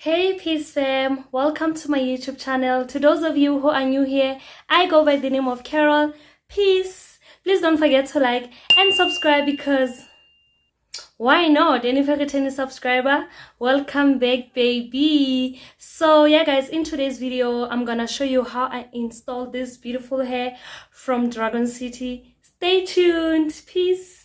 Hey Peace fam, welcome to my YouTube channel. To those of you who are new here, I go by the name of Carol. Peace. Please don't forget to like and subscribe because why not? And if you're a returning subscriber, welcome back baby. So yeah guys, in today's video I'm gonna show you how I installed this beautiful hair from Dragon City. Stay tuned. Peace.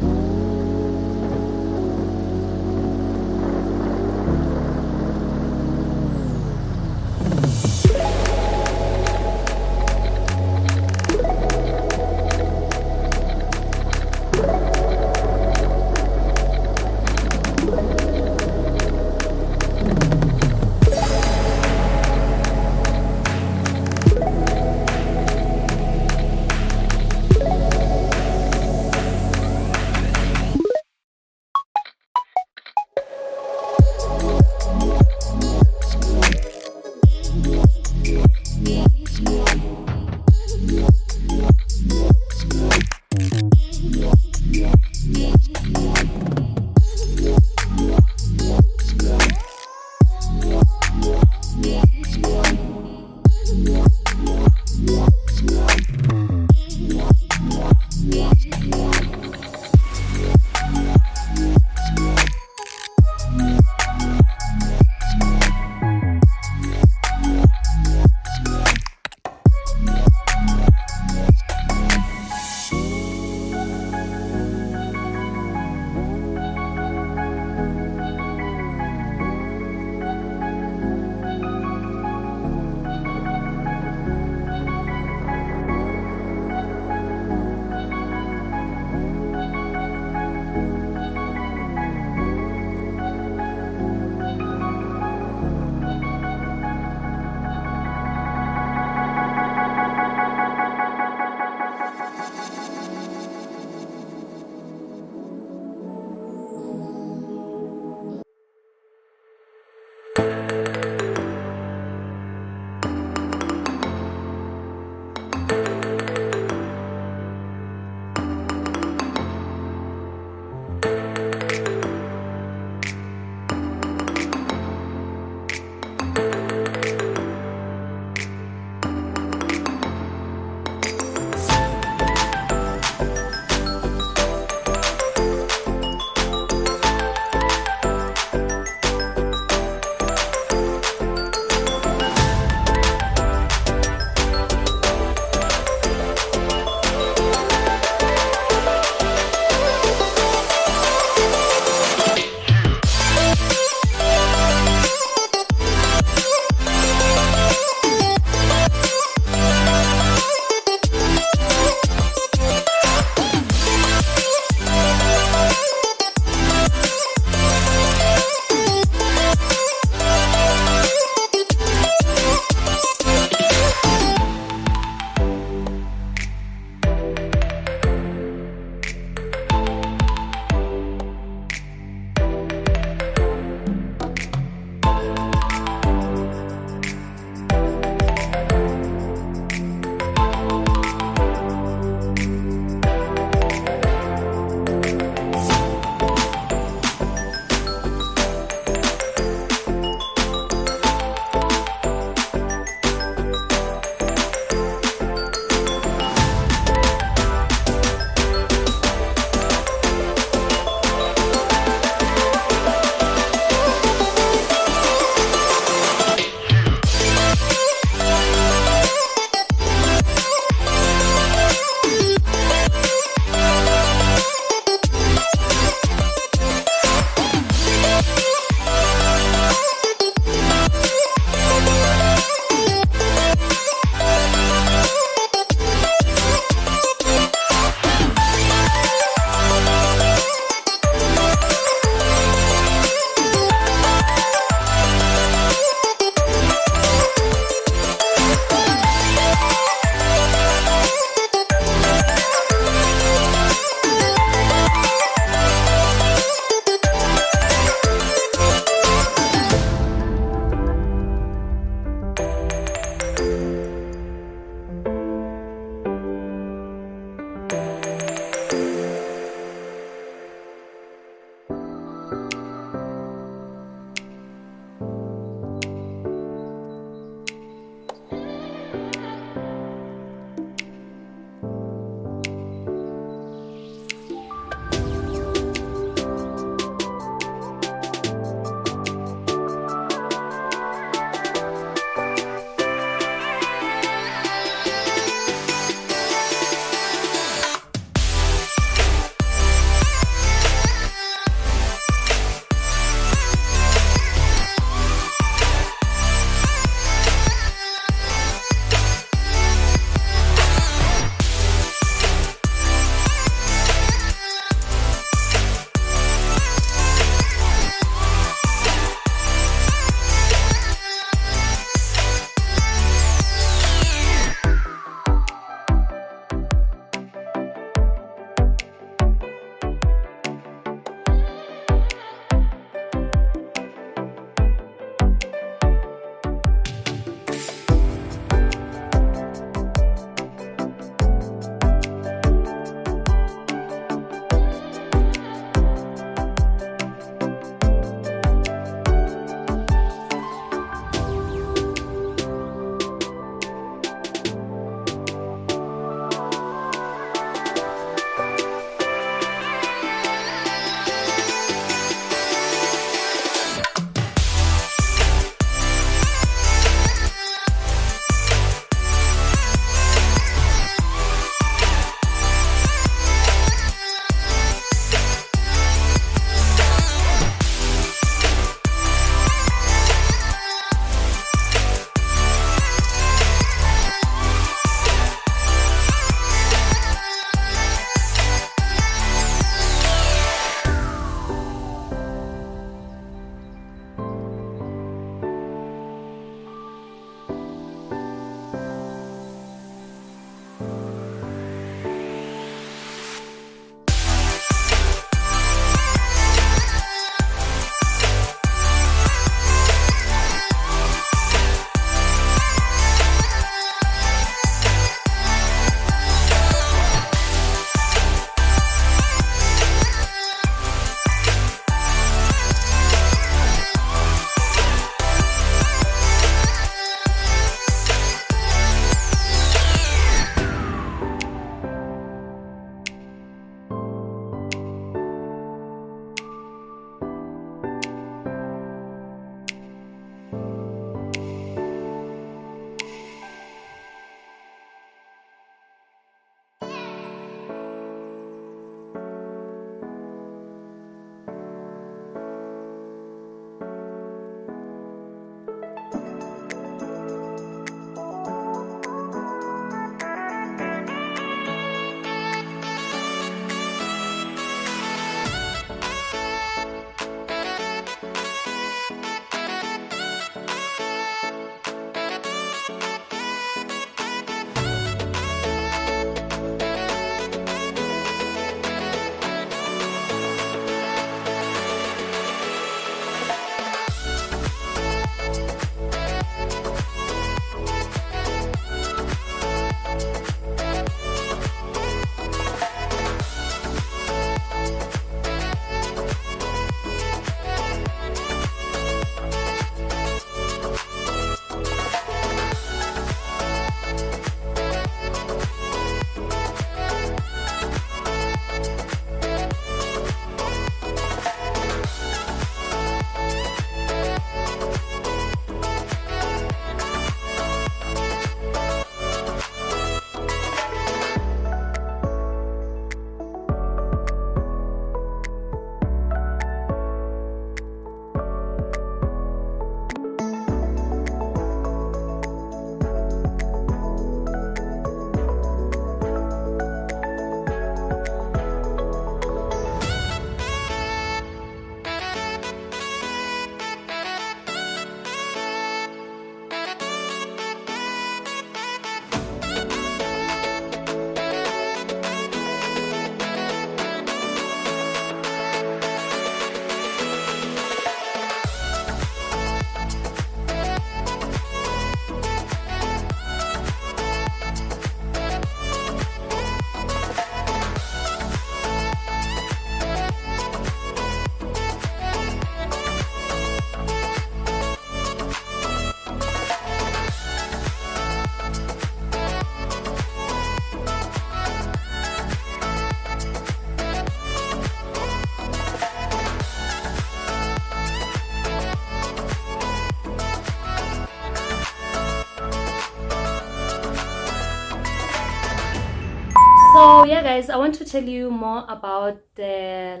So yeah guys, I want to tell you more about the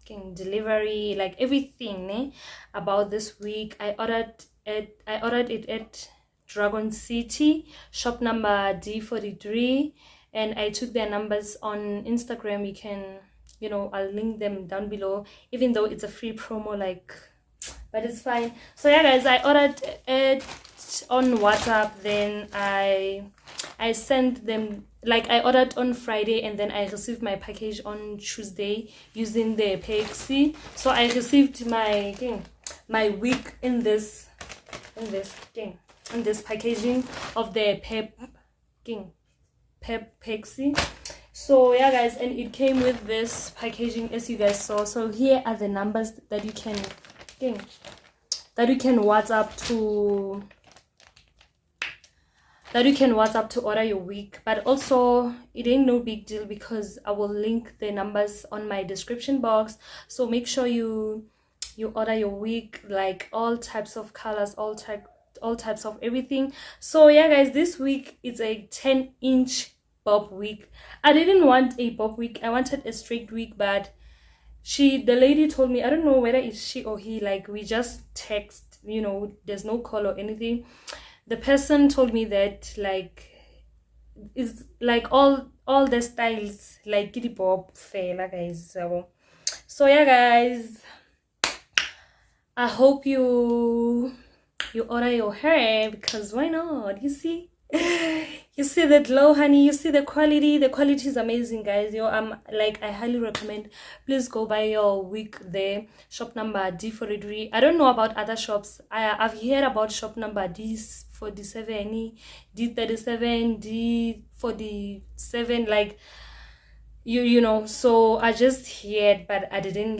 delivery, like everything about this week. I ordered it at Dragon City, shop number D43, and I took their numbers on Instagram. You can, I'll link them down below, even though it's a free promo, but it's fine. So yeah guys, I ordered it on WhatsApp, then I sent them, like I ordered on Friday and then I received my package on Tuesday using the Pexi. So I received my week in this packaging of the Pexi. So yeah guys, and it came with this packaging as you guys saw. So here are the numbers that you can WhatsApp to order your week. But also it ain't no big deal because I will link the numbers on my description box. So make sure you order your week, like all types of colors, all types of everything. So yeah guys, this week is a 10-inch bob week. I didn't want a bob week, I wanted a straight week, but the lady told me, I don't know whether it's she or he, like we just text, there's no call or anything. The person told me that like it's like all the styles like kitty pop fella guys. So yeah guys, I hope you order your hair, because why not? You see the glow, honey. You see the quality is amazing guys. I highly recommend, please go buy your wig there, shop number D43. I don't know about other shops. I've heard about shop number D47, D37, D47, like so I just heard, but I didn't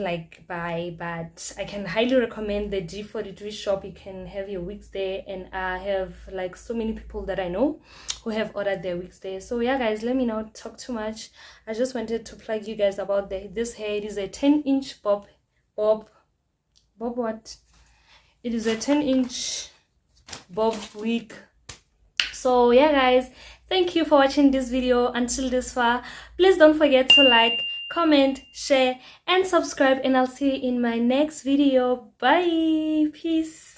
buy. But I can highly recommend the D43 shop. You can have your wigs there, and I have like so many people that I know who have ordered their wigs there. So yeah guys, let me not talk too much. I just wanted to plug you guys about this hair. It is a 10-inch bob what? It is a 10-inch bob wig. So yeah guys, thank you for watching this video until this far. Please don't forget to like, comment, share and subscribe, and I'll see you in my next video. Bye. Peace.